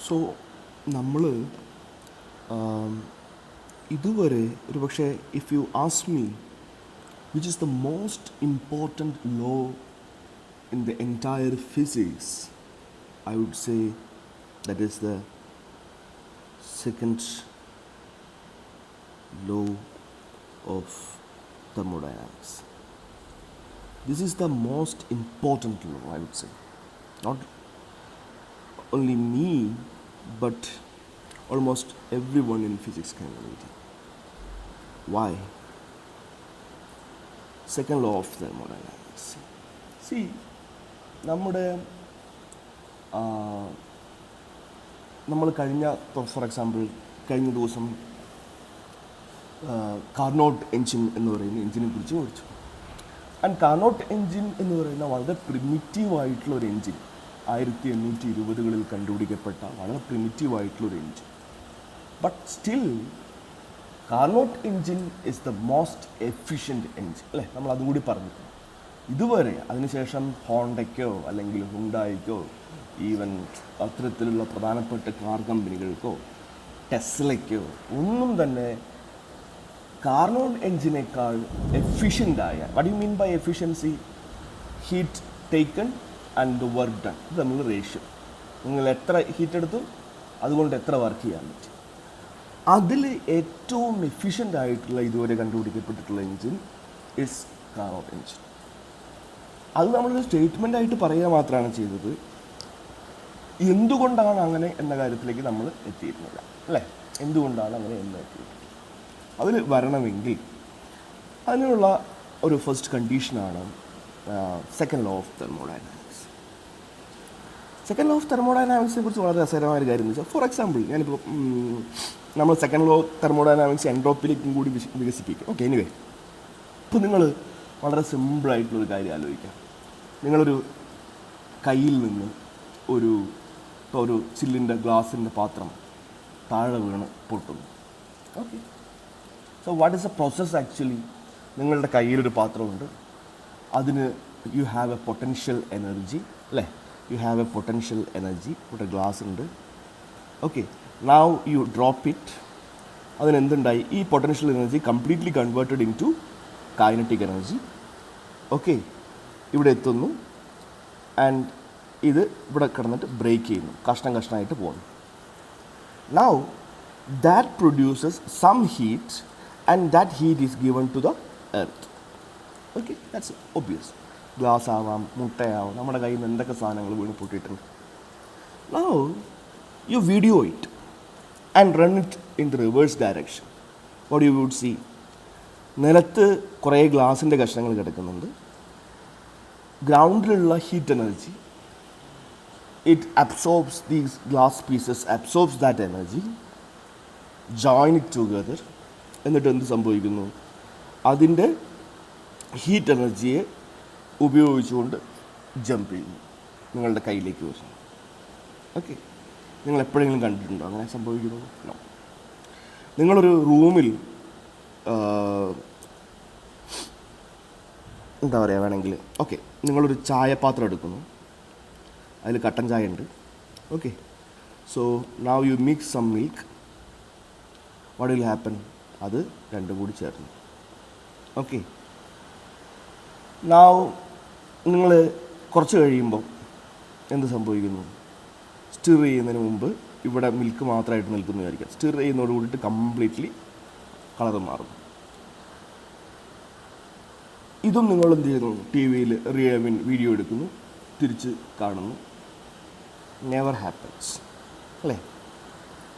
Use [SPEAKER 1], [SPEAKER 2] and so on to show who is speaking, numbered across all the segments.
[SPEAKER 1] So നമ്മൾ ഇതുവരെ ഒരു പക്ഷേ if you ask me which is the most important law in the entire physics, I would say that is the second law of thermodynamics. This is the most important law, I would say. Not only me, but almost everyone in physics can relate it. Why? Second law of thermodynamics. See, നമ്മൾ for example കഴിഞ്ഞ ദിവസം Carnot engine എന്ന് പറയുന്ന എൻജിനെ കുറിച്ച് പഠിച്ചു. And Carnot engine എന്ന് പറയുന്ന വളരെ പ്രിമിറ്റീവായിട്ടുള്ള ഒരു എൻജിൻ, 1820കളിൽ കണ്ടുപിടിക്കപ്പെട്ട വളരെ പ്രിമിറ്റീവായിട്ടുള്ളൊരു engine. But still Carnot engine is the most efficient engine അല്ലേ, നമ്മൾ അതും കൂടി പറഞ്ഞിട്ടുണ്ട്. ഇതുവരെ അതിനുശേഷം ഹോണ്ടയ്ക്കോ അല്ലെങ്കിൽ ഹുണ്ടായിക്കോ ഈവൻ അത്തരത്തിലുള്ള പ്രധാനപ്പെട്ട കാർ കമ്പനികൾക്കോ ടെസ്ലയ്ക്കോ ഒന്നും തന്നെ കാർനോട്ട് എൻജിനേക്കാൾ എഫിഷ്യൻ്റായ, what you mean by efficiency, heat taken and the work done, ഇത് തമ്മിൽ റേഷ്യോ. നിങ്ങൾ എത്ര ഹീറ്റ് എടുത്തു അതുകൊണ്ട് എത്ര വർക്ക് ചെയ്യാൻ പറ്റും, അതിൽ ഏറ്റവും എഫിഷ്യൻ്റ് ആയിട്ടുള്ള ഇതുവരെ കണ്ടുപിടിക്കപ്പെട്ടിട്ടുള്ള എൻജിൻ ഇസ് കാർനോട്ട് എൻജിൻ. അത് നമ്മളൊരു സ്റ്റേറ്റ്മെൻ്റായിട്ട് പറയുക മാത്രമാണ് ചെയ്തത്. എന്തുകൊണ്ടാണ് അങ്ങനെ എന്ന കാര്യത്തിലേക്ക് നമ്മൾ എത്തിയിരുന്നില്ല അല്ലേ, എന്തുകൊണ്ടാണ് അങ്ങനെ എന്ന് എത്തിയിരുന്നത്. അതിൽ വരണമെങ്കിൽ അതിനുള്ള ഒരു ഫസ്റ്റ് കണ്ടീഷനാണ് second law of thermodynamics. Second law of തെർമോഡൈനാമിക്സിനെ കുറിച്ച് വളരെ രസകരമായ ഒരു കാര്യം എന്ന് വെച്ചാൽ, ഫോർ എക്സാമ്പിൾ ഞാനിപ്പോൾ നമ്മൾ സെക്കൻഡ് ലോ തെർമോഡൈനാമിക്സ് എൻട്രോപ്പിയിലേക്കും കൂടി വികസിപ്പിക്കും. ഓക്കെ, എനിവേ ഇപ്പോൾ നിങ്ങൾ വളരെ സിമ്പിളായിട്ടുള്ളൊരു കാര്യം ആലോചിക്കാം. നിങ്ങളൊരു കയ്യിൽ നിന്ന് ഒരു ചില്ലിൻ്റെ ഗ്ലാസിൻ്റെ പാത്രം താഴെ വീണ് പൊട്ടുന്നു. Okay, so what is a process actually? നിങ്ങളുടെ കയ്യിലൊരു പാത്രമുണ്ട്, അതിന് you have a potential energy അല്ലേ, you have a potential energy. ഇവിടെ ഗ്ലാസ് ഉണ്ട്. Okay, now you drop it. അതിനെന്തുണ്ടായി? ഈ potential energy completely converted into kinetic energy. Okay, ഇവിടെ എത്തുന്നു ആൻഡ് ഇത് ഇവിടെ കിടന്നിട്ട് ബ്രേക്ക് ചെയ്യുന്നു, കഷ്ണം കഷ്ണമായിട്ട് പോകുന്നു. Now that produces some heat and that heat is given to the earth. Okay, that's obvious. Glass ആവാം, മുട്ടയാവാം, നമ്മുടെ കയ്യിൽ നിന്ന് എന്തൊക്കെ സാധനങ്ങൾ വീണ് പൊട്ടിയിട്ടുണ്ട്. Now you video it and run it in the reverse direction. What you would see? നിലത്ത് കുറേ ഗ്ലാസിൻ്റെ കഷ്ണങ്ങൾ കിടക്കുന്നുണ്ട്. ഗ്രൗണ്ടിലുള്ള heat energy, it absorbs these glass pieces, absorbs that energy, join it together. എന്നിട്ട് എന്ത് സംഭവിക്കുന്നു? അതിൻ്റെ ഹീറ്റ് എനർജിയെ ഉപയോഗിച്ചുകൊണ്ട് ജമ്പ് ചെയ്യുന്നു, നിങ്ങളുടെ കയ്യിലേക്ക് വരുന്നു. ഓക്കെ, നിങ്ങൾ എപ്പോഴെങ്കിലും കണ്ടിട്ടുണ്ടോ അങ്ങനെ സംഭവിക്കുന്നു? നോ. നിങ്ങളൊരു റൂമിൽ എന്താ പറയുക വേണമെങ്കിൽ, ഓക്കെ, നിങ്ങളൊരു ചായപാത്രം എടുക്കുന്നു, അതിൽ കട്ടൻ ചായ ഉണ്ട്. Okay, so now you mix some milk. What will happen? അത് രണ്ടും കൂടി ചേർന്നു. ഓക്കെ, നൗ നിങ്ങൾ കുറച്ച് കഴിയുമ്പോൾ എന്ത് സംഭവിക്കുന്നു? സ്റ്റിർ ചെയ്യുന്നതിന് മുമ്പ് ഇവിടെ മിൽക്ക് മാത്രമായിട്ട് നിൽക്കുന്നു വിചാരിക്കാം. സ്റ്റിർ ചെയ്യുന്നതോട് കൂടിയിട്ട് കംപ്ലീറ്റ്ലി കളർ മാറും. ഇതും നിങ്ങൾ എന്ത് ചെയ്യുന്നു? ടി വിയിൽ വീഡിയോ എടുക്കുന്നു, തിരിച്ച് കാണുന്നു. നെവർ ഹാപ്പൻസ് അല്ലേ?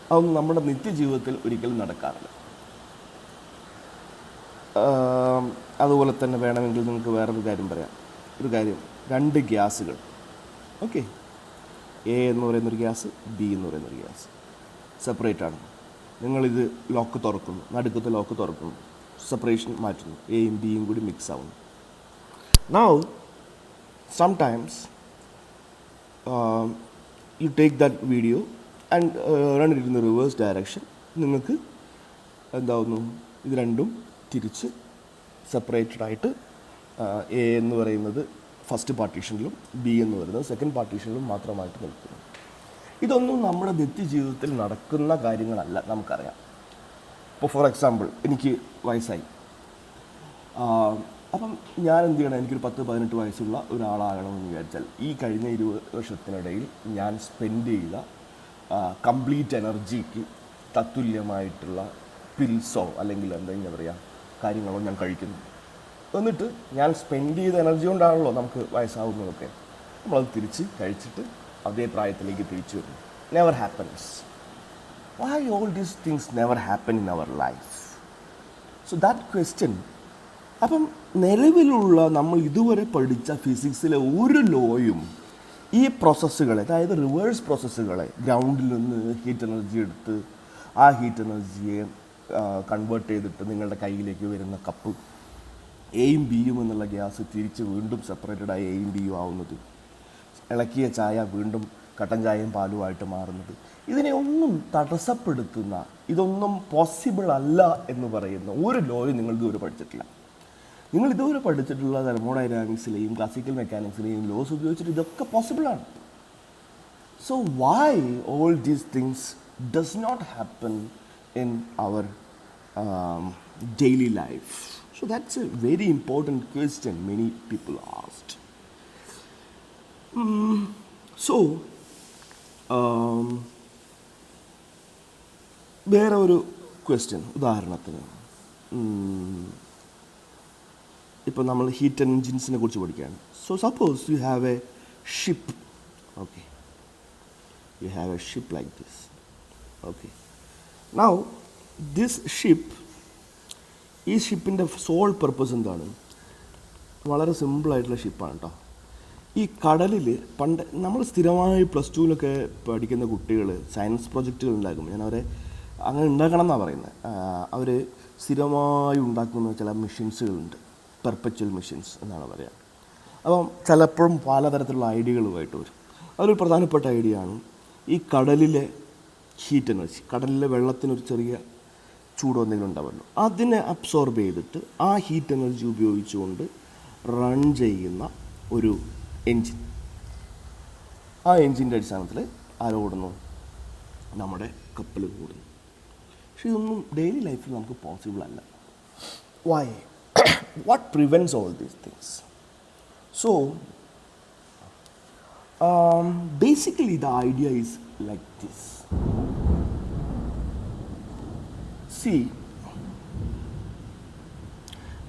[SPEAKER 1] അതൊന്നും നമ്മുടെ നിത്യജീവിതത്തിൽ ഒരിക്കലും നടക്കാറില്ല. അതുപോലെ തന്നെ വേണമെങ്കിൽ നിങ്ങൾക്ക് വേറൊരു കാര്യം പറയാം. ഒരു കാര്യം, രണ്ട് ഗ്യാസുകൾ, ഓക്കെ, എ എന്ന് പറയുന്നൊരു ഗ്യാസ്, ബി എന്ന് പറയുന്നൊരു ഗ്യാസ് സെപ്പറേറ്റ് ആണ്. നിങ്ങളിത് ലോക്ക് തുറക്കുന്നു, നടുക്കത്തെ ലോക്ക് തുറക്കുന്നു, സെപ്പറേഷൻ മാറ്റുന്നു, എയും ബിയും കൂടി മിക്സ് ആവുന്നു. Now sometimes you take that video and run it in the reverse direction. നിങ്ങൾക്ക് എന്താവുന്നു? ഇത് രണ്ടും തിരിച്ച് സെപ്പറേറ്റഡ് ആയിട്ട് എ എന്ന് പറയുന്നത് ഫസ്റ്റ് പാർട്ടീഷനിലും ബി എന്ന് പറയുന്നത് സെക്കൻഡ് പാർട്ടീഷനിലും മാത്രമായിട്ട് നിൽക്കുന്നു. ഇതൊന്നും നമ്മുടെ നിത്യജീവിതത്തിൽ നടക്കുന്ന കാര്യങ്ങളല്ല, നമുക്കറിയാം. ഇപ്പോൾ ഫോർ എക്സാമ്പിൾ എനിക്ക് വയസ്സായി, അപ്പം ഞാൻ എന്ത് ചെയ്യണം, എനിക്കൊരു 10-18 വയസ്സുള്ള ഒരാളാകണമെന്ന് വിചാരിച്ചാൽ ഈ കഴിഞ്ഞ 20 വർഷത്തിനിടയിൽ ഞാൻ സ്പെൻഡ് ചെയ്ത കംപ്ലീറ്റ് എനർജിക്ക് തത്തുല്യമായിട്ടുള്ള പിൽസോ അല്ലെങ്കിൽ എന്താ പറയുക കാര്യങ്ങളോ ഞാൻ കഴിക്കുന്നു. എന്നിട്ട് ഞാൻ സ്പെൻഡ് ചെയ്ത എനർജി കൊണ്ടാണല്ലോ നമുക്ക് വയസ്സാവുന്നതൊക്കെ. നമ്മളത് തിരിച്ച് കഴിച്ചിട്ട് അതേ പ്രായത്തിലേക്ക് തിരിച്ചു വരുന്നു. Never happens. Why all these things never happen in our life? So that question. അപ്പം നിലവിലുള്ള നമ്മൾ ഇതുവരെ പഠിച്ച ഫിസിക്സിലെ ഒരു ലോയും ഈ പ്രോസസ്സുകളെ, അതായത് റിവേഴ്സ് പ്രോസസ്സുകളെ, ഗ്രൗണ്ടിൽ നിന്ന് ഹീറ്റ് എനർജി എടുത്ത് ആ ഹീറ്റ് എനർജിയെ കൺവേർട്ട് ചെയ്തിട്ട് നിങ്ങളുടെ കയ്യിലേക്ക് വരുന്ന കപ്പ്, എയും ബിയും എന്നുള്ള ഗ്യാസ് തിരിച്ച് വീണ്ടും സെപ്പറേറ്റഡ് ആയി എയും ബിയും ആവുന്നത്, ഇളക്കിയ ചായ വീണ്ടും കട്ടൻ ചായയും പാലുമായിട്ട് മാറുന്നത്, ഇതിനെ ഒന്നും തടസ്സപ്പെടുത്തുന്ന, ഇതൊന്നും പോസിബിൾ അല്ല എന്ന് പറയുന്ന ഒരു ലോയും നിങ്ങൾ ഇതുവരെ പഠിച്ചിട്ടില്ല. നിങ്ങൾ ഇതുവരെ പഠിച്ചിട്ടുള്ള തെർമോഡൈനാമിക്സിലെയും ക്ലാസിക്കൽ മെക്കാനിക്സിലെയും ലോസ് ഉപയോഗിച്ചിട്ട് ഇതൊക്കെ പോസിബിളാണ്. So why all these things does not happen in our daily life? So that's a very important question many people asked. So വേറെ ഒരു ക്വസ്റ്റ്യൻ, ഉദാഹരണത്തിന് ഇപ്പോൾ നമ്മൾ ഹീറ്റ് എൻജിൻസിനെ കുറിച്ച് പഠിക്കുകയാണ്. So suppose you have A ship. Okay, U have A ship like this. Okay, now this ship, ഈ ഷിപ്പിൻ്റെ soul purpose എന്താണ്? വളരെ സിമ്പിളായിട്ടുള്ള ഷിപ്പാണ് കേട്ടോ. ഈ കടലിൽ പണ്ട് നമ്മൾ സ്ഥിരമായി +2-ലൊക്കെ പഠിക്കുന്ന കുട്ടികൾ സയൻസ് പ്രൊജക്റ്റുകൾ ഉണ്ടാക്കും. ഞാൻ അവരെ അങ്ങനെ ഉണ്ടാക്കണം എന്നാണ് പറയുന്നത്. അവർ സ്ഥിരമായി ഉണ്ടാക്കുന്ന ചില മെഷീൻസുകളുണ്ട്, പെർപ്പച്വൽ മെഷീൻസ് എന്നാണ് പറയുക. അപ്പം ചിലപ്പോഴും പലതരത്തിലുള്ള ഐഡിയകളുമായിട്ട് വരും. അതൊരു പ്രധാനപ്പെട്ട ഐഡിയ ആണ് ഈ കടലിലെ ഹീറ്റ് എനർജി. കടലിലെ വെള്ളത്തിനൊരു ചെറിയ ചൂടോ എന്തെങ്കിലും ഉണ്ടാവുമല്ലോ, അതിനെ അബ്സോർബ് ചെയ്തിട്ട് ആ ഹീറ്റ് എനർജി ഉപയോഗിച്ചുകൊണ്ട് റൺ ചെയ്യുന്ന ഒരു എൻജിൻ. ആ എൻജിൻ്റെ അടിസ്ഥാനത്തിൽ ആരോടുന്നു? നമ്മുടെ കപ്പൽ കൂടുന്നു. പക്ഷെ ഇതൊന്നും ഡെയിലി ലൈഫിൽ നമുക്ക് പോസിബിൾ അല്ല. Why? What prevents all these things? So basically the idea is like this. See,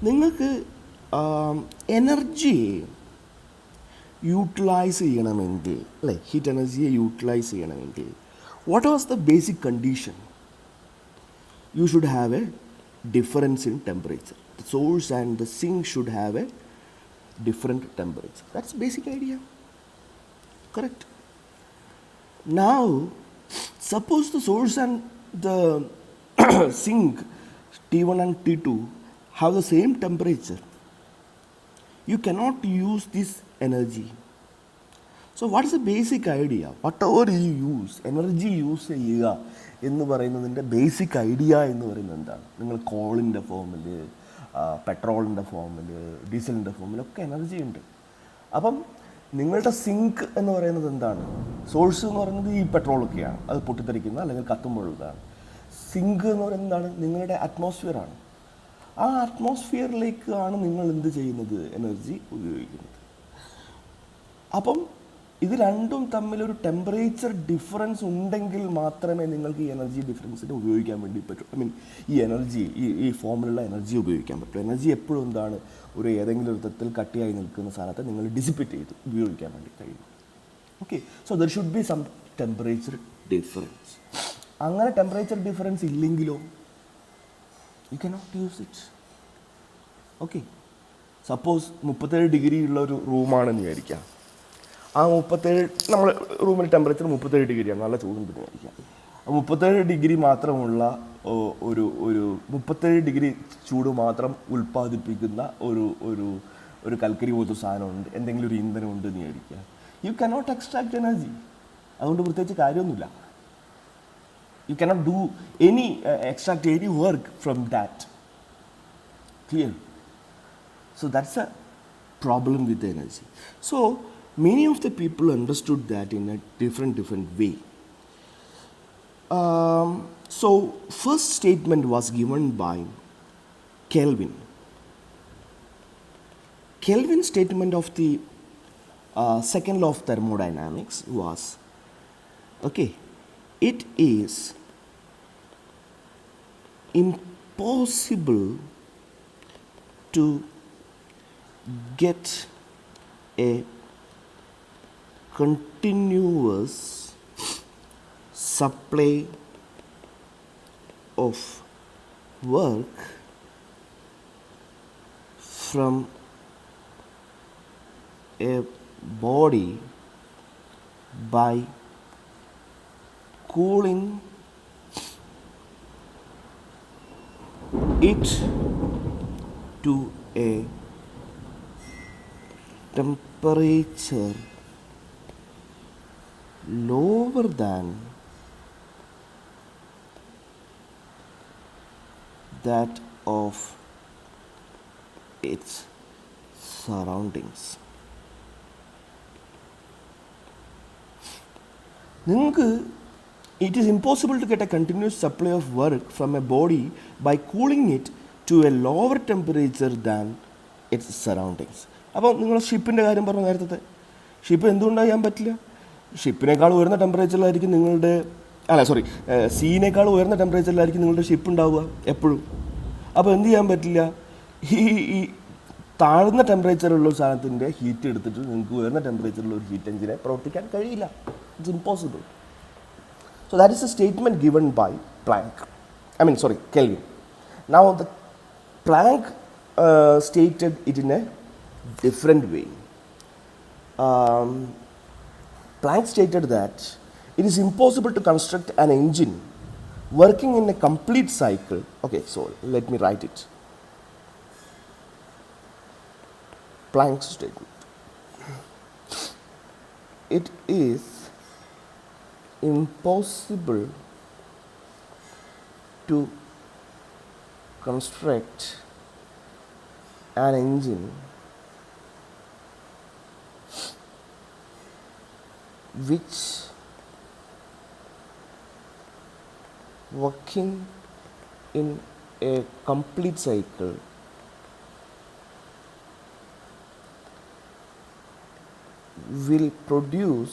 [SPEAKER 1] നിങ്ങൾക്ക് എനർജിയെ യൂട്ടിലൈസ് ചെയ്യണമെങ്കിൽ, അല്ലേ, ഹീറ്റ് എനർജിയെ യൂട്ടിലൈസ് ചെയ്യണമെങ്കിൽ what was the basic condition? You should have a difference in temperature. The source and the sink should have a different temperature. That's basic idea. Correct. Now suppose the source and the sink T1 and T2 have the same temperature. You cannot use this energy. So what is the basic idea? Whatever you use, energy use ചെയ്യുക എന്ന് പറയുന്നതിൻ്റെ basic idea എന്ന് പറയുന്നത് എന്താണ്? നിങ്ങൾ കോളിൻ്റെ ഫോമിൽ, പെട്രോളിൻ്റെ ഫോമിൽ, ഡീസലിൻ്റെ ഫോമിലൊക്കെ എനർജി ഉണ്ട്. അപ്പം നിങ്ങളുടെ സിങ്ക് എന്ന് പറയുന്നത് എന്താണ്? സോഴ്സ് എന്ന് പറയുന്നത് ഈ പെട്രോളൊക്കെയാണ്, അത് പൊട്ടിത്തെറിക്കുന്ന അല്ലെങ്കിൽ കത്തുമ്പോഴുള്ളതാണ്. സിങ്ക് എന്ന് പറയുന്നതാണ് നിങ്ങളുടെ അറ്റ്മോസ്ഫിയറാണ്. ആ അറ്റ്മോസ്ഫിയറിലേക്കാണ് നിങ്ങൾ എന്ത് ചെയ്യുന്നത്? എനർജി ഉപയോഗിക്കുന്നത്. അപ്പം ഇത് രണ്ടും തമ്മിലൊരു ടെമ്പറേച്ചർ ഡിഫറൻസ് ഉണ്ടെങ്കിൽ മാത്രമേ നിങ്ങൾക്ക് ഈ എനർജി ഡിഫറൻസിനെ ഉപയോഗിക്കാൻ വേണ്ടി പറ്റൂ. ഈ എനർജി, ഈ ഫോമിലുള്ള എനർജി ഉപയോഗിക്കാൻ പറ്റും. എനർജി എപ്പോഴും എന്താണ്? ഒരു ഏതെങ്കിലും ഒരു തരത്തിൽ കട്ടിയായി നിൽക്കുന്ന സാധനത്തെ നിങ്ങൾ ഡിസിപ്പേറ്റ് ചെയ്ത് ഉപയോഗിക്കാൻ വേണ്ടി കഴിയും. Okay, so there should be some temperature difference. അങ്ങനെ ടെമ്പറേച്ചർ ഡിഫറൻസ് ഇല്ലെങ്കിലോ you cannot use it. Okay, suppose 37 degree ഉള്ള ഒരു റൂമാണെന്ന് വിചാരിക്കാം. ആ 37, നമ്മൾ റൂമിൽ ടെമ്പറേച്ചർ 37 ഡിഗ്രിയാണ്, നല്ല ചൂടുണ്ടെന്ന് വിചാരിക്കാം. 37 ഡിഗ്രി മാത്രമുള്ള ഒരു 37 ഡിഗ്രി ചൂട് മാത്രം ഉൽപ്പാദിപ്പിക്കുന്ന ഒരു കൽക്കരി പോലത്തെ സാധനമുണ്ട്, എന്തെങ്കിലും ഒരു ഇന്ധനം ഉണ്ട് എന്ന് വിചാരിക്കുക. You cannot extract energy. അതുകൊണ്ട് പ്രത്യേകിച്ച് കാര്യമൊന്നുമില്ല. You cannot do extract any work from that. Clear? So that's a problem with the energy. So many of the people understood that in a different way. So first statement was given by Kelvin. Kelvin's statement of the second law of thermodynamics was, okay, it is impossible to get a continuous supply of work from a body by cooling it to a temperature lower than that of its surroundings. നിങ്ങൾക്ക് it is impossible to get a continuous supply of work from a body by cooling it to a lower temperature than its surroundings. അപ്പോൾ നിങ്ങൾ ഷിപ്പിൻ്റെ കാര്യം പറഞ്ഞ നേരത്തെ ship എന്തുകൊണ്ടാണ് ചെയ്യാൻ പറ്റില്ല? ഷിപ്പിനേക്കാൾ ഉയർന്ന ടെമ്പറേച്ചറിലായിരിക്കും നിങ്ങളുടെ സീനേക്കാൾ ഉയർന്ന ടെമ്പറേച്ചറിലായിരിക്കും നിങ്ങളുടെ ഷിപ്പ് ഉണ്ടാവുക എപ്പോഴും. അപ്പോൾ എന്ത് ചെയ്യാൻ പറ്റില്ല? ഈ താഴ്ന്ന ടെമ്പറേച്ചറുള്ള ഒരു സാധനത്തിൻ്റെ ഹീറ്റ് എടുത്തിട്ട് നിങ്ങൾക്ക് ഉയർന്ന ടെമ്പറേച്ചറിലുള്ള ഒരു ഹീറ്റ് എഞ്ചിനെ പ്രവർത്തിക്കാൻ കഴിയില്ല. It's impossible. So that is a statement given by Kelvin. Now the Planck stated it in a different way. Planck stated that it is impossible to construct an engine working in a complete cycle. Okay, so let me write it. Planck's statement. It is impossible to construct an engine which working in a complete cycle will produce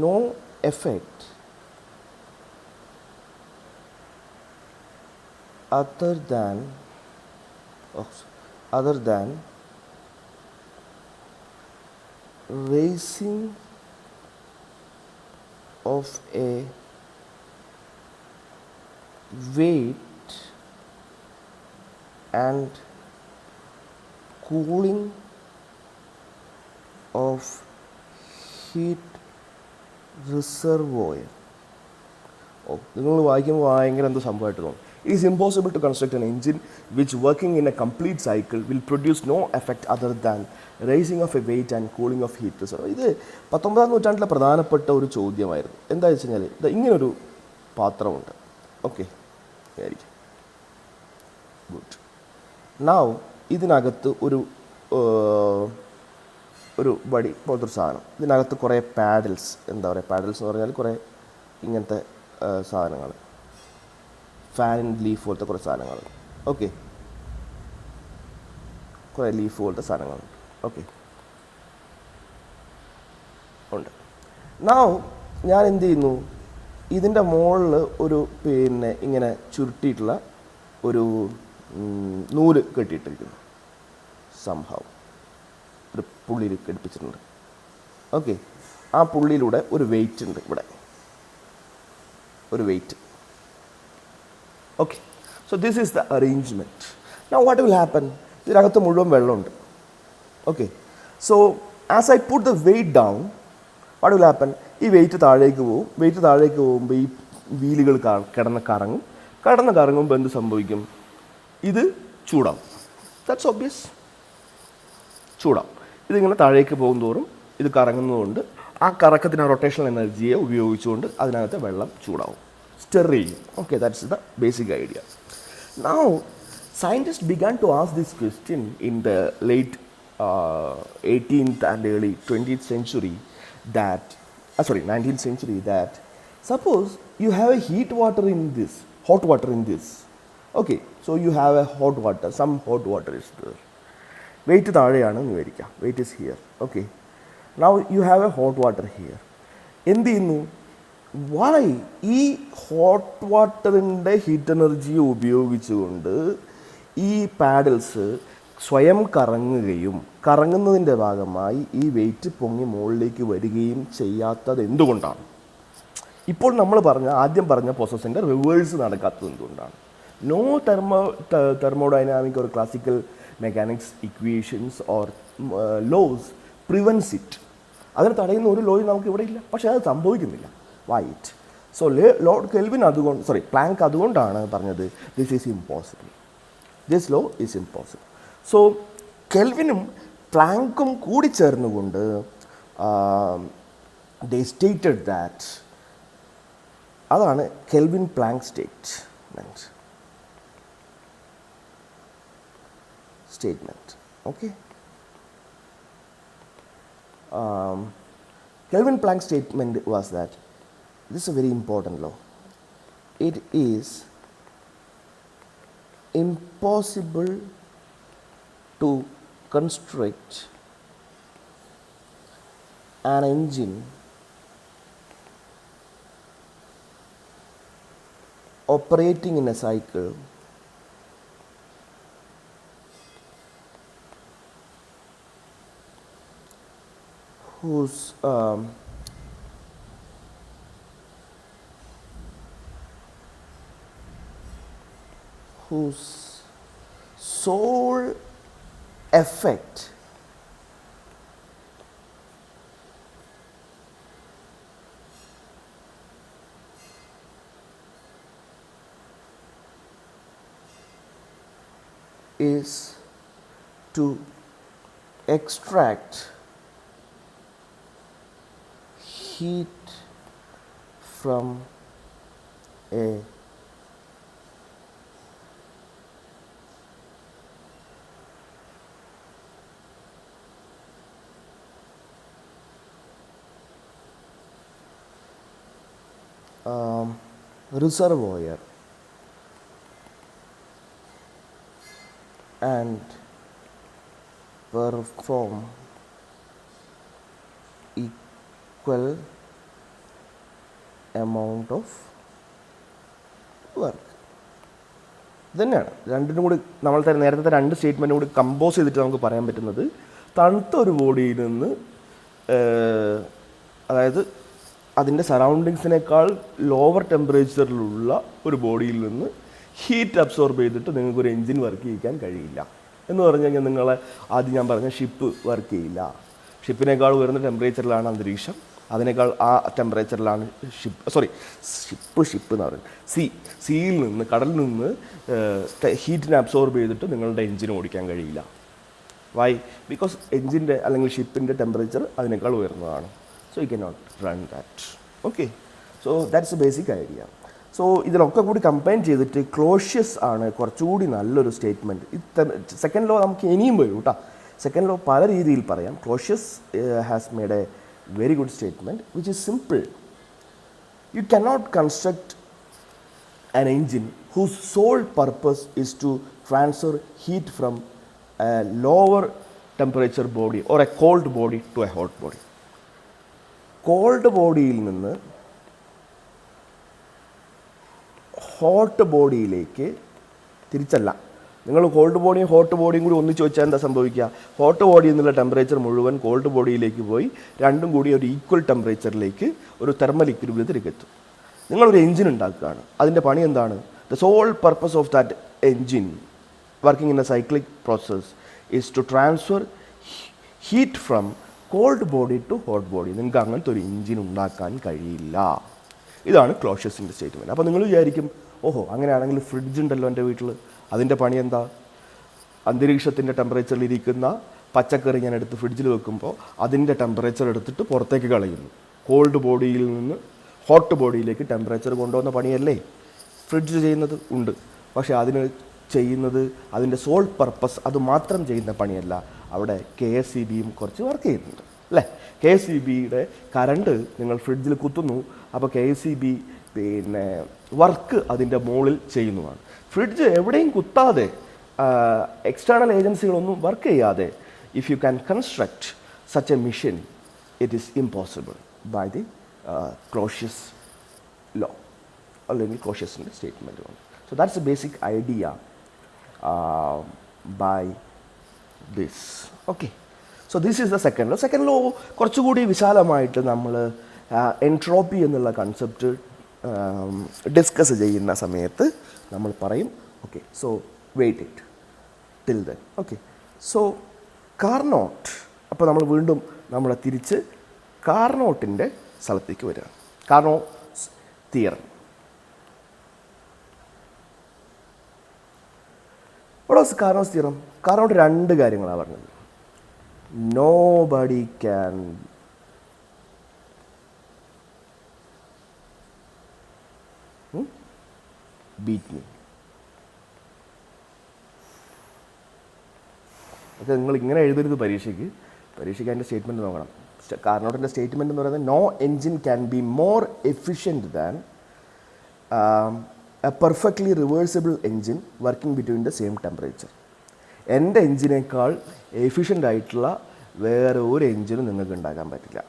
[SPEAKER 1] no effect other than raising of a weight and cooling of heat reservoir. നിങ്ങൾ വായിക്കുമ്പോൾ ഭയങ്കര എന്തോ സംഭവമായിട്ട് തോന്നും. It is impossible to construct an engine which working in a complete cycle will produce no effect other than raising of a weight and cooling of heat reservoir. ഇത് 19-ാം നൂറ്റാണ്ടിലെ പ്രധാനപ്പെട്ട ഒരു ചോദ്യമായിരുന്നു. എന്താ വെച്ച് കഴിഞ്ഞാൽ ഇങ്ങനൊരു പാത്രമുണ്ട്. ഓക്കെ, ആയിരിക്കും. ഗുഡ്. നൗ ഇതിനകത്ത് ഒരു വടി പോലത്തെ ഒരു സാധനം, ഇതിനകത്ത് കുറേ പാഡിൽസ്, പാഡിൽസ് എന്ന് പറഞ്ഞാൽ കുറേ ഇങ്ങനത്തെ സാധനങ്ങൾ, ഫാൻ ലീഫ് പോലത്തെ കുറേ സാധനങ്ങൾ. ഓക്കെ, കുറേ ലീഫ് പോലത്തെ സാധനങ്ങളുണ്ട്. ഓക്കെ, ഉണ്ട്. നൗ ഞാൻ എന്ത് ചെയ്യുന്നു, ഇതിൻ്റെ മുകളിൽ ഇങ്ങനെ ചുരുട്ടിയിട്ടുള്ള ഒരു നൂല് കെട്ടിയിട്ടിരിക്കുന്നു. സംഭവം ഒരു പുള്ളിയിൽ ഘടിപ്പിച്ചിട്ടുണ്ട്. ഓക്കെ, ആ പുള്ളിയിലൂടെ ഒരു വെയിറ്റ് ഉണ്ട്, ഇവിടെ ഒരു weight. Okay, so this is the arrangement. Now what will happen, ഇതിനകത്ത് മുഴുവൻ വെള്ളമുണ്ട്. Okay, so as I put the weight down, what will happen, ഈ വെയിറ്റ് താഴേക്ക് പോകും. വെയിറ്റ് താഴേക്ക് പോകുമ്പോൾ ഈ വീലുകൾ കറങ്ങുമ്പോൾ എന്ത് സംഭവിക്കും, ഇത് ചൂടാവും. That's obvious, ചൂടാവും. ഇതിങ്ങനെ താഴേക്ക് പോകും തോറും ഇത് കറങ്ങുന്നതുകൊണ്ട് ആ കറക്കത്തിന് റൊട്ടേഷണൽ എനർജിയെ ഉപയോഗിച്ചുകൊണ്ട് അതിനകത്ത് വെള്ളം ചൂടാവും, സ്റ്റെർ ചെയ്യും. Okay, that's the basic idea. Now scientists began to ask this question in the late 18th and early 20th century that, 19th century, that suppose you have a hot water in this. Okay, so you have a hot water, some hot water is there. Weight താഴെയാണെന്ന് വിചാരിക്കാം, weight is here. Okay, now you have a hot water here. എന്ത് ചെയ്യുന്നു? Y ഈ hot വാട്ടറിൻ്റെ heat energy ഉപയോഗിച്ചുകൊണ്ട് ഈ paddles സ്വയം കറങ്ങുകയും കറങ്ങുന്നതിൻ്റെ ഭാഗമായി ഈ വെയിറ്റ് പൊങ്ങി മുകളിലേക്ക് വരികയും ചെയ്യാത്തത് എന്തുകൊണ്ടാണ്? ഇപ്പോൾ നമ്മൾ ആദ്യം പറഞ്ഞ പ്രോസസ്സിൻ്റെ റിവേഴ്സ് നടക്കാത്തത് എന്തുകൊണ്ടാണ്? No thermodynamic or classical mechanics equations or laws prevents it. അതിന് തടയുന്ന ഒരു ലോയും നമുക്ക് ഇവിടെ ഇല്ല, പക്ഷേ അത് സംഭവിക്കുന്നില്ല. വൈറ്റ്. സോ പ്ലാങ്ക് അതുകൊണ്ടാണ് പറഞ്ഞത് this is impossible, this law is impossible. So കെൽവിനും പ്ലാങ്കും കൂടി ചേർന്നുകൊണ്ട് ദേ സ്റ്റേറ്റഡ് ദാറ്റ്, അതാണ് Kelvin Planck statement. Okay, Kelvin Planck's statement was that this is a very important law. It is impossible to construct an engine operating in a cycle whose sole effect is to extract heat from a reservoir and perform equal amount of work. ഇതന്നെയാണ് രണ്ടിനും കൂടി നമ്മൾ നേരത്തെ രണ്ട് സ്റ്റേറ്റ്മെൻറ്റും കൂടി compose ചെയ്തിട്ട് നമുക്ക് പറയാൻ പറ്റുന്നത്, തണുത്ത ഒരു ബോഡിയിൽ നിന്ന്, അതായത് അതിൻ്റെ സറൗണ്ടിങ്സിനേക്കാൾ ലോവർ ടെമ്പറേച്ചറിലുള്ള ഒരു ബോഡിയിൽ നിന്ന് ഹീറ്റ് അബ്സോർബ് ചെയ്തിട്ട് നിങ്ങൾക്കൊരു എൻജിൻ വർക്ക് ചെയ്യിക്കാൻ കഴിയില്ല എന്ന് പറഞ്ഞു കഴിഞ്ഞാൽ നിങ്ങളെ ആദ്യം ഞാൻ പറഞ്ഞ ഷിപ്പ് വർക്ക് ചെയ്യില്ല. ഷിപ്പിനേക്കാൾ ഉയർന്ന ടെമ്പറേച്ചറിലാണ് അന്തരീക്ഷം, അതിനേക്കാൾ ആ ടെമ്പറേച്ചറിലാണ് ഷിപ്പ് എന്ന് പറയുന്നത്. സീയിൽ നിന്ന്, കടലിൽ നിന്ന് ഹീറ്റിനെ അബ്സോർബ് ചെയ്തിട്ട് നിങ്ങളുടെ എൻജിൻ ഓടിക്കാൻ കഴിയില്ല. വൈ? ബിക്കോസ് എൻജിൻ്റെ അല്ലെങ്കിൽ ഷിപ്പിൻ്റെ ടെമ്പറേച്ചർ അതിനേക്കാൾ ഉയർന്നതാണ്. So you cannot run that. Okay, so that's a basic idea. So ഇതിലൊക്കെ കൂടി കമ്പൈൻ ചെയ്തിട്ട് ക്ലോഷ്യസ് ആണ് കുറച്ചുകൂടി നല്ലൊരു സ്റ്റേറ്റ്മെൻറ്റ്. സെക്കൻഡ് ലോ നമുക്ക് ഇനിയും വരും കേട്ടോ. സെക്കൻഡ് ലോ പല രീതിയിൽ പറയാം. Clausius has made A very good statement which is simple. You cannot construct an engine whose sole purpose is to transfer heat from a lower temperature body or a cold body to a hot body. Cold ബോഡിയിൽ നിന്ന് hot ബോഡിയിലേക്ക് തിരിച്ചല്ല. നിങ്ങൾ called ബോഡിയും hot ബോഡിയും കൂടി ഒന്നിച്ച് വെച്ചാൽ എന്താ സംഭവിക്കുക? Hot ബോഡിയിൽ നിന്നുള്ള ടെമ്പറേച്ചർ മുഴുവൻ കോൾഡ് ബോഡിയിലേക്ക് പോയി രണ്ടും കൂടി ഒരു ഈക്വൽ ടെമ്പറേച്ചറിലേക്ക് ഒരു തെർമൽ ഇക്വിലിബ്രിയത്തിലേക്ക് എത്തും. നിങ്ങളൊരു എൻജിൻ ഉണ്ടാക്കുകയാണ്. അതിൻ്റെ പണി എന്താണ്? The sole purpose of that engine working in a cyclic process is to transfer heat from cold body to hot body. നിങ്ങൾക്ക് അങ്ങനത്തെ ഒരു എൻജിൻ ഉണ്ടാക്കാൻ കഴിയില്ല. ഇതാണ് ക്ലോഷ്യസിൻ്റെ സ്റ്റേറ്റ്മെൻറ്റ്. അപ്പോൾ നിങ്ങൾ വിചാരിക്കും, ഓഹോ അങ്ങനെയാണെങ്കിൽ ഫ്രിഡ്ജ് ഉണ്ടല്ലോ എൻ്റെ വീട്ടിൽ, അതിൻ്റെ പണി എന്താ? അന്തരീക്ഷത്തിൻ്റെ ടെമ്പറേച്ചറിലിരിക്കുന്ന പച്ചക്കറി ഞാൻ എടുത്ത് ഫ്രിഡ്ജിൽ വെക്കുമ്പോൾ അതിൻ്റെ ടെമ്പറേച്ചർ എടുത്തിട്ട് പുറത്തേക്ക് കളയുന്നു. കോൾഡ് ബോഡിയിൽ നിന്ന് ഹോട്ട് ബോഡിയിലേക്ക് ടെമ്പറേച്ചർ കൊണ്ടുവന്ന പണിയല്ലേ ഫ്രിഡ്ജ് ചെയ്യുന്നത്? ഉണ്ട്. പക്ഷേ അതിന് ചെയ്യുന്നത് അതിൻ്റെ സോൾ പർപ്പസ് അത് മാത്രം ചെയ്യുന്ന പണിയല്ല. അവിടെ KSEBയും കുറച്ച് വർക്ക് ചെയ്യുന്നുണ്ട് അല്ലേ. KSEBയുടെ കറണ്ട് നിങ്ങൾ ഫ്രിഡ്ജിൽ കുത്തുന്നു, അപ്പോൾ KSEB പിന്നെ വർക്ക് അതിൻ്റെ മുകളിൽ ചെയ്യുന്നതാണ്. ഫ്രിഡ്ജ് എവിടെയും കുത്താതെ എക്സ്റ്റേണൽ ഏജൻസികളൊന്നും വർക്ക് ചെയ്യാതെ if you can construct such a machine, it is impossible by the Clausius law അല്ലെങ്കിൽ ക്ലോഷ്യസിൻ്റെ സ്റ്റേറ്റ്മെൻറ്റുമാണ്. So that's a basic idea by this. Okay, so this is the second law. Second law കുറച്ചുകൂടി വിശാലമായിട്ട് നമ്മൾ entropy എന്നുള്ള concept discuss ചെയ്യുന്ന സമയത്ത് നമ്മൾ പറയും. Okay, so wait it till then. Okay, so Carnot. അപ്പോൾ നമ്മൾ വീണ്ടും നമ്മളെ തിരിച്ച് കാർനോട്ടിൻ്റെ സ്ഥലത്തേക്ക് വരിക. Carnot's theorem. What was Carnot's theorem? Carnot രണ്ട് കാര്യങ്ങളാണ് പറഞ്ഞത്. Nobody can beat me. അത് നിങ്ങൾ ഇങ്ങനെ എഴുതരുത് പരീക്ഷയ്ക്ക് അതിൻ്റെ സ്റ്റേറ്റ്മെൻറ്റ് നോക്കണം. കാർനോട്ടിൻ്റെ സ്റ്റേറ്റ്മെൻറ്റ് എന്ന് പറയുന്നത് no engine can be more efficient than a perfectly reversible engine working between the same temperature. എൻ്റെ എൻജിനേക്കാൾ എഫിഷ്യൻ്റ് ആയിട്ടുള്ള വേറെ ഒരു എൻജിനും നിങ്ങൾക്ക് ഉണ്ടാക്കാൻ പറ്റില്ല.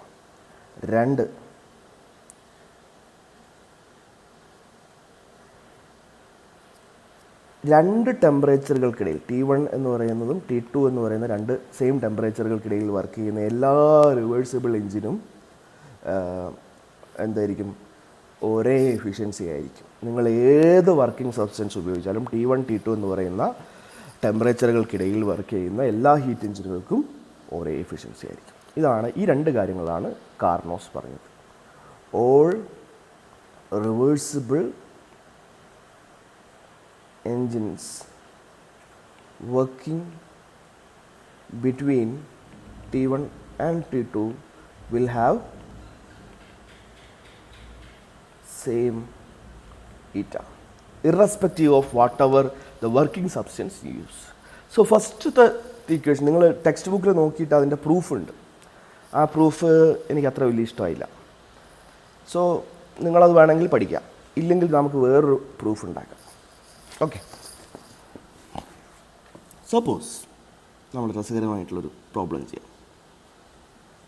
[SPEAKER 1] രണ്ട് ടെമ്പറേച്ചറുകൾക്കിടയിൽ T1 എന്ന് പറയുന്നതും T2 എന്ന് പറയുന്ന രണ്ട് സെയിം ടെമ്പറേച്ചറുകൾക്കിടയിൽ വർക്ക് ചെയ്യുന്ന എല്ലാ റിവേഴ്സിബിൾ എൻജിനും എന്തായിരിക്കും? ഒരേ എഫിഷ്യൻസി ആയിരിക്കും. നിങ്ങൾ ഏത് വർക്കിംഗ് സബ്സ്റ്റൻസ് ഉപയോഗിച്ചാലും T1 T2 എന്ന് പറയുന്ന ടെമ്പറേച്ചറുകൾക്കിടയിൽ വർക്ക് ചെയ്യുന്ന എല്ലാ ഹീറ്റ് എഞ്ചിനുകൾക്കും ഒരേ എഫിഷ്യൻസി ആയിരിക്കും. ഇതാണ് ഈ രണ്ട് കാര്യങ്ങളാണ് കാർനോസ് പറഞ്ഞത്. All reversible engines working between T1 and T2 will have same eta irrespective of whatever the working substance you use. So first the equation നിങ്ങൾ ടെക്സ്റ്റ് ബുക്കിൽ നോക്കിയിട്ട് അതിൻ്റെ പ്രൂഫ് ഉണ്ട്. ആ പ്രൂഫ് എനിക്ക് അത്ര വലിയ ഇഷ്ടമായില്ല. സോ നിങ്ങളത് വേണമെങ്കിൽ പഠിക്കാം, ഇല്ലെങ്കിൽ നമുക്ക് വേറൊരു പ്രൂഫ് ഉണ്ടാക്കാം. ഓക്കെ, സപ്പോസ് നമ്മൾ രസകരമായിട്ടുള്ളൊരു പ്രോബ്ലം ചെയ്യാം.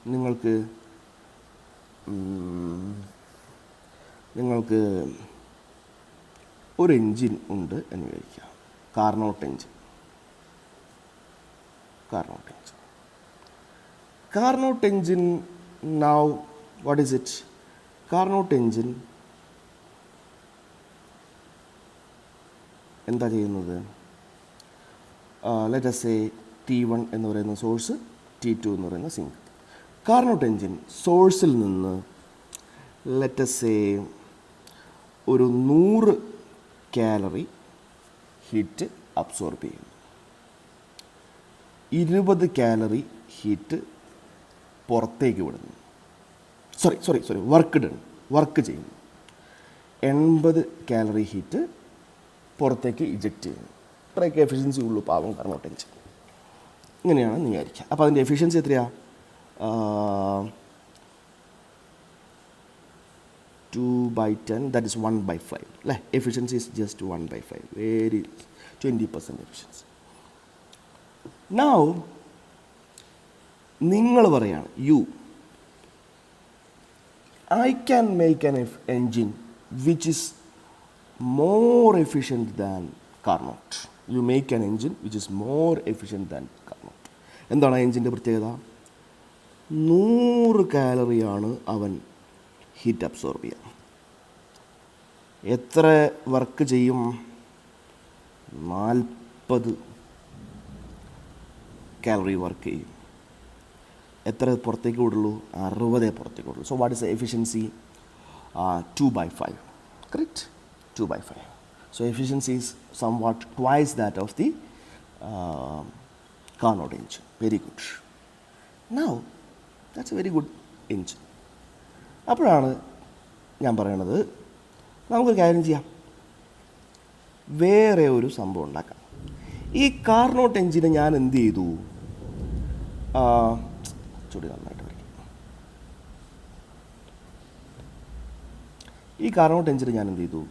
[SPEAKER 1] നിങ്ങൾക്ക് ഒരു എൻജിൻ ഉണ്ട് എന്ന് വിചാരിക്കുക. Carnot engine. Now what is it? Carnot engine എന്താ ചെയ്യുന്നത്? ലെറ്റ് us say T1 എന്ന് പറയുന്ന സോഴ്സ്, T2 എന്ന് പറയുന്ന സിങ്ക്. കാർനോട്ട് എൻജിൻ സോഴ്സിൽ നിന്ന് ലെറ്റ് us say ഒരു 100 കാലറി ഹീറ്റ് അബ്സോർബ് ചെയ്യുന്നു, 20 കാലറി ഹീറ്റ് പുറത്തേക്ക് വിടുന്നു. വർക്ക് ചെയ്യുന്നു. 80 കാലറി ഹീറ്റ് പുറത്തേക്ക് ഇജക്റ്റ് ചെയ്യുന്നു. ഇത്രയൊക്കെ എഫിഷ്യൻസി ഉള്ളൂ പാവം കാർനോട്ട് എൻജിൻ. ഇങ്ങനെയാണെന്ന് വിചാരിക്കുക. അപ്പോൾ അതിൻ്റെ എഫിഷ്യൻസി എത്രയാണ്? 2/10, that is 1/5 അല്ലേ. Efficiency is just 1/5, very 20% efficiency. Now നിങ്ങൾ പറയാണ് I can make an engine which is more efficient than Carnot. You make an engine which is more efficient than Carnot. എന്താണ് ആ എൻജിൻ്റെ പ്രത്യേകത? 100 കാലറിയാണ് അവൻ ഹീറ്റ് അബ്സോർബ് ചെയ്യുക. എത്ര work ചെയ്യും? 40 കാലറി വർക്ക് ചെയ്യും. എത്ര പുറത്തേക്ക് വിടുള്ളൂ? 60 പുറത്തേക്ക് വിടുള്ളൂ. So what is the efficiency? 2/5. Correct? 2/5. So efficiency is somewhat twice that of the Carnot engine. Very good. Now that's a very good engine. അപ്പോഴാണ് ഞാൻ പറയണത് നമുക്കൊരു കാര്യം ചെയ്യാം, വേറെ ഒരു സംഭവം ഉണ്ടാക്കാം. ഈ കാർനോട്ട് എഞ്ചിനെ ഞാൻ എന്ത് ചെയ്തു? ചൂടി നന്നായിട്ട് വരയ്ക്കും. ഈ കാർനോട്ട് എഞ്ചിൻ ഞാൻ എന്ത് ചെയ്തു,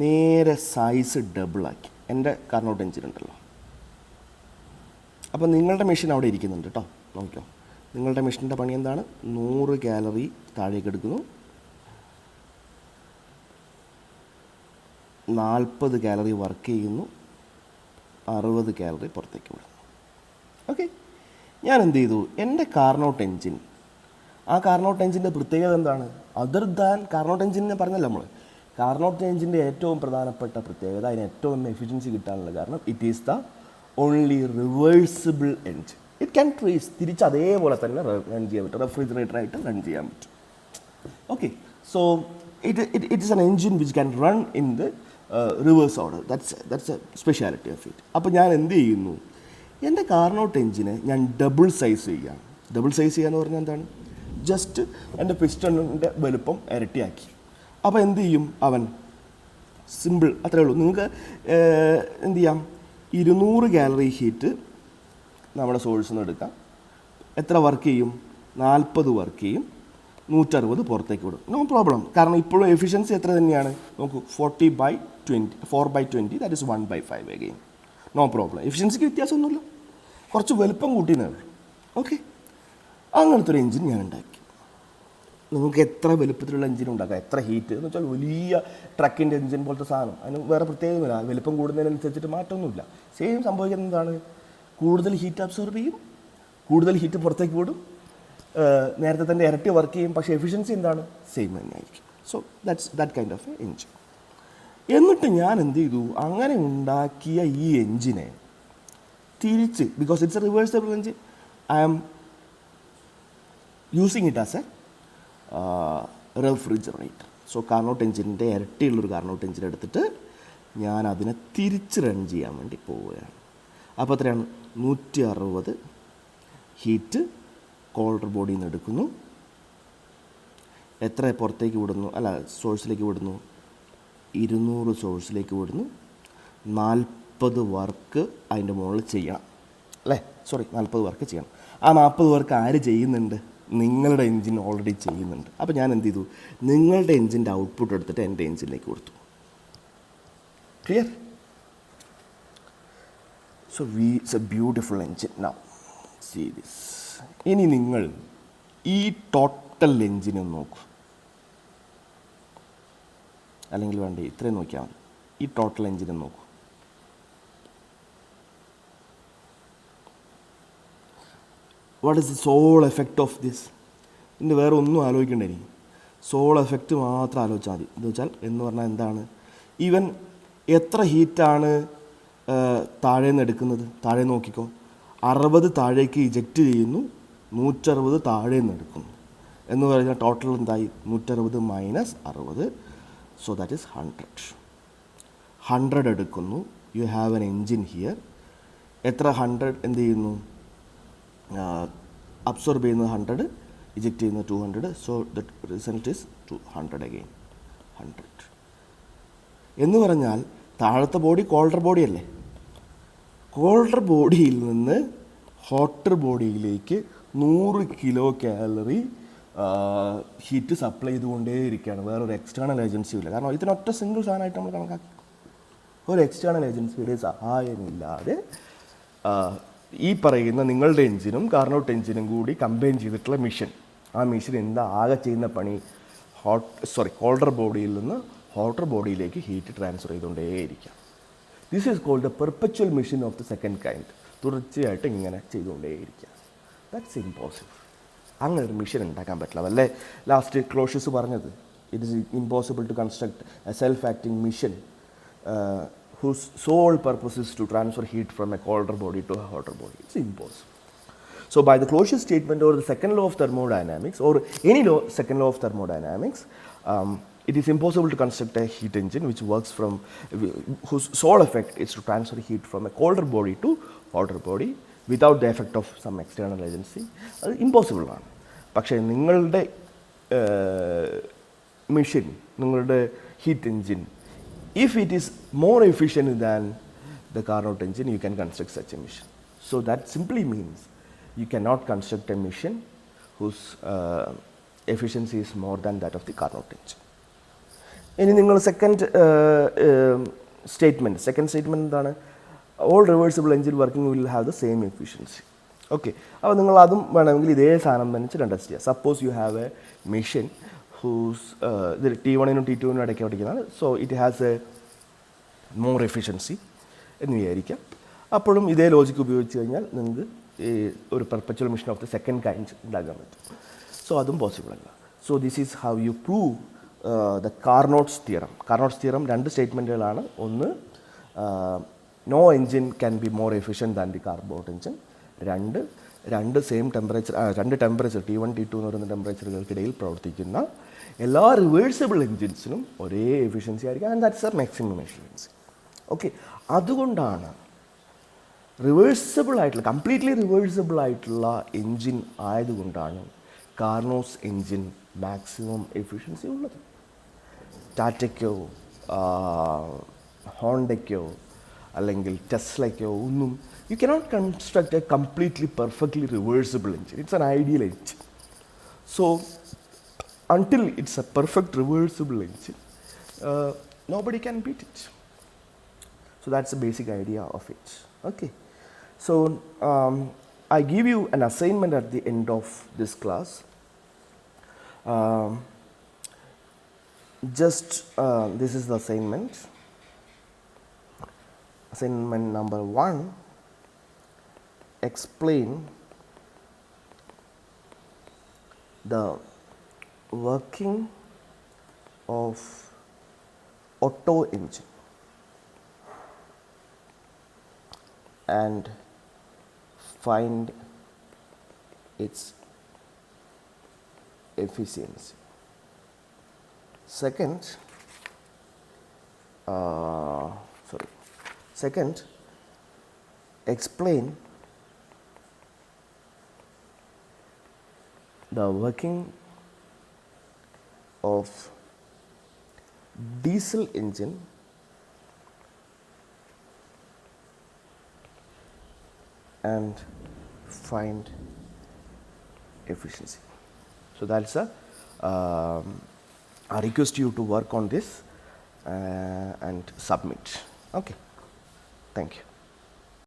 [SPEAKER 1] നേരെ സൈസ് ഡബിളാക്കി. എൻ്റെ കാർനോട്ട് എഞ്ചിൻ ഉണ്ടല്ലോ. അപ്പോൾ നിങ്ങളുടെ മെഷീൻ അവിടെ ഇരിക്കുന്നുണ്ട് കേട്ടോ, നോക്കിയോ. നിങ്ങളുടെ മെഷീൻ്റെ പണി എന്താണ്? 100 കാലറി താഴേക്ക് എടുക്കുന്നു, 40 കാലറി വർക്ക് ചെയ്യുന്നു, 60 കാലറി പുറത്തേക്ക് വിടുന്നു. ഓക്കെ, ഞാൻ എന്ത് ചെയ്തു, എൻ്റെ കാർനോട്ട് എഞ്ചിൻ, ആ കാർനോട്ട് എഞ്ചിൻ്റെ പ്രത്യേകത എന്താണ്? അതർ ദാൻ കാർനോട്ട് എഞ്ചിൻ ഞാൻ പറഞ്ഞല്ലോ നമ്മൾ, കാർനോട്ട് എഞ്ചിൻ്റെ ഏറ്റവും പ്രധാനപ്പെട്ട പ്രത്യേകത, അതിന് ഏറ്റവും എഫിഷ്യൻസി കിട്ടാനുള്ള കാരണം, it is the only reversible engine. It can trace, തിരിച്ച് അതേപോലെ തന്നെ റൺ ചെയ്യാൻ പറ്റും, റെഫ്രിജറേറ്ററായിട്ട് റൺ ചെയ്യാൻ പറ്റും. Okay, so it is N engine which can run in the reverse order. That's A speciality of it. അപ്പോൾ ഞാൻ എന്ത് ചെയ്യുന്നു, എൻ്റെ കാർനോട്ട് എഞ്ചിനെ ഞാൻ ഡബിൾ സൈസ് ചെയ്യുകയാണ്. ഡബിൾ സൈസ് ചെയ്യുക എന്ന് പറഞ്ഞാൽ എന്താണ്? ജസ്റ്റ് എൻ്റെ പിസ്റ്റണിൻ്റെ വലുപ്പം ഇരട്ടിയാക്കി. അപ്പോൾ എന്ത് ചെയ്യും അവൻ? സിമ്പിൾ, അത്രേ ഉള്ളൂ. നിങ്ങൾക്ക് എന്ത് ചെയ്യാം, 200 കാലറി ഹീറ്റ് നമ്മുടെ സോഴ്സിൽ നിന്ന് എടുക്കാം. എത്ര വർക്ക് ചെയ്യും? 40 വർക്ക് ചെയ്യും, 160 പുറത്തേക്ക് വിടും. No problem. കാരണം ഇപ്പോഴും എഫിഷ്യൻസി എത്ര തന്നെയാണ്? നോക്കൂ, 4/20, that is 1/5 again. No problem. എഫിഷ്യൻസിക്ക് വ്യത്യാസമൊന്നുമില്ല, കുറച്ച് വലുപ്പം കൂട്ടിയേ ഉള്ളൂ. ഓക്കെ, അങ്ങനത്തെ ഒരു എഞ്ചിൻ ഞാൻ ഉണ്ടാക്കി. നിങ്ങൾക്ക് എത്ര വലുപ്പത്തിലുള്ള എഞ്ചിൻ ഉണ്ടാക്കാം, എത്ര ഹീറ്റ് എന്ന് വെച്ചാൽ വലിയ ട്രക്കിൻ്റെ എഞ്ചിൻ പോലത്തെ സാധനം, അതിന് വേറെ പ്രത്യേകമില്ല. വലുപ്പം കൂടുന്നതിനനുസരിച്ചിട്ട് മാറ്റമൊന്നുമില്ല. സെയിം സംഭവിക്കുന്നത്, കൂടുതൽ ഹീറ്റ് അബ്സോർബ് ചെയ്യും, കൂടുതൽ ഹീറ്റ് പുറത്തേക്ക് വിടും, നേരത്തെ തന്നെ ഇരട്ടി വർക്ക് ചെയ്യും, പക്ഷേ എഫിഷ്യൻസി എന്താണ്? സെയിം തന്നെയായിരിക്കും. So that kind of a engine. എന്നിട്ട് ഞാൻ എന്ത് ചെയ്തു, അങ്ങനെ ഉണ്ടാക്കിയ ഈ എഞ്ചിനെ തിരിച്ച്, because it's a reversible engine, I am using it as a refrigerator. So Carnot എഞ്ചിൻ്റെ ഇരട്ടിയുള്ളൊരു കാർനോട്ട് എഞ്ചിൻ എടുത്തിട്ട് ഞാൻ അതിനെ തിരിച്ച് റൺ ചെയ്യാൻ വേണ്ടി പോവുകയാണ്. അപ്പോൾ എത്രയാണ്? 160 ഹീറ്റ് കോൾഡർ ബോഡിയിൽ നിന്ന് എടുക്കുന്നു. എത്ര പുറത്തേക്ക് വിടുന്നു? അല്ല, സോഴ്സിലേക്ക് വിടുന്നു. 200 സോഴ്സിലേക്ക് വിടുന്നു. 40 വർക്ക് അതിൻ്റെ മുകളിൽ ചെയ്യണം, അല്ലേ? 40 വർക്ക് ചെയ്യണം. ആ 40 വർക്ക് ആര് ചെയ്യുന്നുണ്ട്? നിങ്ങളുടെ എൻജിൻ ഓൾറെഡി ചെയ്യുന്നുണ്ട്. അപ്പോൾ ഞാൻ എന്ത് ചെയ്തു, നിങ്ങളുടെ എൻജിൻ്റെ ഔട്ട്പുട്ട് എടുത്തിട്ട് എൻ്റെ എൻജിനിലേക്ക് കൊടുത്തു. Clear? So it's a beautiful engine. Now see this. ഇനി നിങ്ങൾ ഈ ടോട്ടൽ എൻജിനും നോക്കൂ, അല്ലെങ്കിൽ വേണ്ടേ ഇത്രയും നോക്കിയാൽ മതി. ഈ ടോട്ടൽ എൻജിനും നോക്കൂ. What is the sole effect of this? ഇതിൻ്റെ വേറെ ഒന്നും ആലോചിക്കേണ്ട. ഇനി സോൾ എഫക്റ്റ് മാത്രം ആലോചിച്ചാൽ മതി. എന്ന് വെച്ചാൽ എന്ന് പറഞ്ഞാൽ എന്താണ്, ഈവൻ എത്ര ഹീറ്റാണ് താഴെ നിന്ന് എടുക്കുന്നത്? താഴെ നോക്കിക്കോ, 60 താഴേക്ക് ഇജക്റ്റ് ചെയ്യുന്നു, 160 താഴെ നിന്ന് എടുക്കുന്നു. എന്ന് പറഞ്ഞാൽ ടോട്ടൽ എന്തായി? 160 മൈനസ് 60, സോ ദാറ്റ് ഈസ് 100 എടുക്കുന്നു. You have an engine here. എത്ര 100 എന്ത് ചെയ്യുന്നു? അബ്സോർബ് ചെയ്യുന്നത് 100, ഇജക്റ്റ് ചെയ്യുന്നത് 200. So the result is 200 again 100. എന്ന് പറഞ്ഞാൽ താഴത്തെ ബോഡി കോൾഡർ ബോഡിയല്ലേ, കോൾഡർ ബോഡിയിൽ നിന്ന് ഹോട്ടർ ബോഡിയിലേക്ക് 100 കിലോ കാലറി ഹീറ്റ് സപ്ലൈ ചെയ്തുകൊണ്ടേയിരിക്കുകയാണ്. വേറൊരു എക്സ്റ്റേണൽ ഏജൻസിയും ഇല്ല. കാരണം ഇതിനൊറ്റ സിംഗിൾ സാധനമായിട്ട് നമ്മൾ കണക്കാക്കി. ഒരു എക്സ്റ്റേണൽ ഏജൻസിയുടെ സഹായമില്ലാതെ ഈ പറയുന്ന നിങ്ങളുടെ എഞ്ചിനും കാർനോട്ട് എഞ്ചിനും കൂടി കമ്പൈൻ ചെയ്തിട്ടുള്ള മിഷൻ, ആ മിഷൻ എന്താ ആകെ ചെയ്യുന്ന പണി? കോൾഡർ ബോഡിയിൽ നിന്ന് ഹോട്ടർ ബോഡിയിലേക്ക് ഹീറ്റ് ട്രാൻസ്ഫർ ചെയ്തുകൊണ്ടേയിരിക്കാം. This is called the perpetual machine of the second kind. തുടർച്ചയായിട്ട് ഇങ്ങനെ ചെയ്തുകൊണ്ടേയിരിക്കുക. That's impossible. അങ്ങനെ ഒരു മെഷീൻ ഉണ്ടാക്കാൻ പറ്റില്ല. അതല്ലേ ലാസ്റ്റ് ക്ലോഷ്യസ് പറഞ്ഞത്, it is impossible to construct a self acting machine whose sole purpose is to transfer heat from a colder body to a hotter body. It's impossible. So by the Clausius statement or the second law of thermodynamics or any second law of thermodynamics, it is impossible to construct a heat engine which works from, whose sole effect is to transfer heat from a colder body to hotter body without the effect of some external agency. അത് impossible ആണ്. പക്ഷേ നിങ്ങളുടെ machine, നിങ്ങളുടെ heat engine, if it is more efficient than the Carnot engine, you can construct such a machine. So that simply means you cannot construct a mission whose efficiency is more than that of the Carnot engine. ഇനി നിങ്ങൾ second statement എന്താണ്? All reversible engine working will have the same efficiency. Okay, അപ്പോൾ നിങ്ങൾ അതും വേണമെങ്കിൽ ഇതേ സാധനം വെച്ച് ടെസ്റ്റ് ചെയ്യുക. Suppose you have a machine whose ഇത് T1 T2 ഇടയ്ക്ക് പഠിക്കുന്നതാണ്. So it has a more efficiency എന്ന് വിചാരിക്കാം. അപ്പോഴും ഇതേ ലോജിക്ക് ഉപയോഗിച്ച് കഴിഞ്ഞാൽ നിങ്ങൾക്ക് ഈ ഒരു perpetual machine of the second kind ഉണ്ടാക്കാൻ പറ്റും. സോ അതും പോസിബിൾ അല്ല. So this is how you prove the Carnot's theorem. Carnot's theorem രണ്ട് സ്റ്റേറ്റ്മെൻറ്റുകളാണ്. ഒന്ന്, no engine can be more efficient than the Carnot engine. രണ്ട് സെയിം ടെമ്പറേച്ചർ, രണ്ട് temperature T1 T2 എന്ന് പറയുന്ന ടെമ്പറേച്ചറുകൾക്കിടയിൽ പ്രവർത്തിക്കുന്ന എല്ലാ റിവേഴ്സിബിൾ എൻജിൻസിനും ഒരേ എഫിഷ്യൻസി ആയിരിക്കും. And that's A maximum efficiency. Okay, അതുകൊണ്ടാണ് റിവേഴ്സിബിൾ ആയിട്ടുള്ള, കംപ്ലീറ്റ്ലി റിവേഴ്സിബിൾ ആയിട്ടുള്ള എൻജിൻ ആയതുകൊണ്ടാണ് കാർനോട്ട്സ് എൻജിൻ മാക്സിമം എഫിഷ്യൻസി ഉള്ളത്. ടാറ്റയ്ക്കോ ഹോണ്ടയ്ക്കോ അല്ലെങ്കിൽ ടെസ്ലയ്ക്കോ ഒന്നും you cannot construct A completely perfectly reversible engine. It's an ideal engine. So until it's a perfect reversible engine, nobody can beat it. So that's the basic idea of it. Okay, so I give you an assignment at the end of this class. This is the assignment. Assignment number 1, explain the working of Otto engine and find its efficiency. Second, explain the working of diesel engine and find efficiency. So that's I request you to work on this and submit. Okay, thank you.